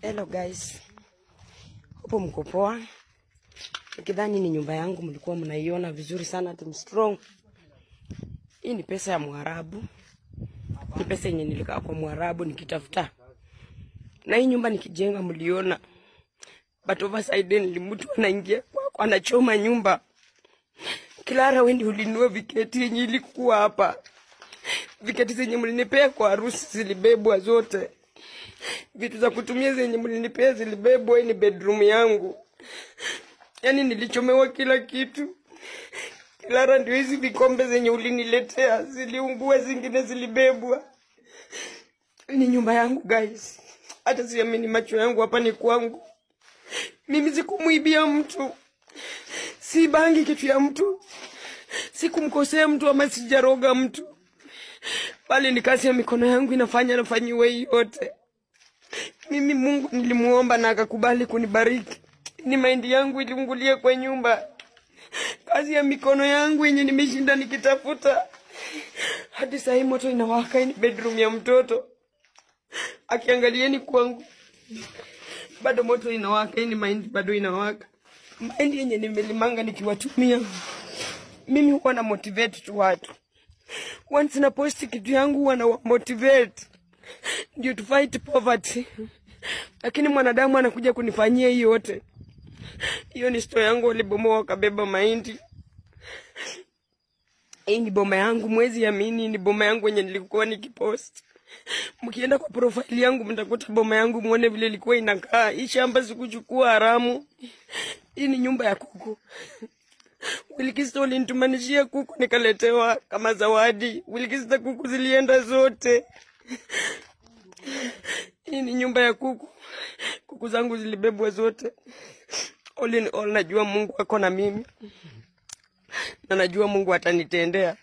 Hello guys. Hapo mko poa? Nikidhani ni nyumba yangu mlikuwa mnaiona vizuri sana Team Strong. Hii ni pesa ya Mwarabu. Ni pesa yenye nilikaa kwa Mwarabu nikitafuta. Na hii nyumba nikijenga mliona. But overside mtu anaingia kwa anachoma nyumba. Clara wendi ulinua viketi yenye ilikuwa hapa. Viketi zenye mlinipea kwa harusi zilibebwa zote. Vitu za kutumia zenye mlinipea zilibebwa ni bedroom yangu. Yaani nilichomewa kila kitu. Clara ndio hizi vikombe zenye uliniletea ziliungua, zingine zilibebwa. Ni nyumba yangu guys. Hata siamini macho yangu, hapa ni kwangu. Mimi sikumuibia mtu. Si bangi kitu ya mtu. Sikumkosea mtu ama sijaroga mtu. Bali ni kazi ya mikono yangu nafanyiwa hii yote. Mimi Mungu nilimuomba na akakubali kunibariki. Ni maindi yangu iliungulia kwa nyumba. Kazi ya mikono yangu yenye nimeshinda nikitafuta. Hadi saa hii moto inawaka, ni bedroom ya mtoto. Akiangalieni kwangu. Bado moto inawaka, ni maindi bado inawaka. Maindi yenye nimelimanga nikiwatumia. Mimi huwa na motivate tu watu. Once na post kitu yangu huwa na motivate. Ndio to fight poverty. Lakini mwanadamu anakuja kunifanyia hiyo yote. Hiyo ni story yangu, walibomoa wakabeba mahindi. Hii ni boma yangu, mwezi amini ni boma yangu yenye nilikuwa nikipost. Mkienda kwa profile yangu mtakuta boma yangu, muone vile ilikuwa inakaa. Hii shamba sikuchukua haramu. Hii ni nyumba ya kuku. Wilkista walinitumanishia kuku nikaletewa kama zawadi. Wilkista kuku zilienda zote. Hii ni nyumba ya kuku. Kuku zangu zilibebwa zote. All in all najua Mungu ako na mimi. Na najua Mungu atanitendea.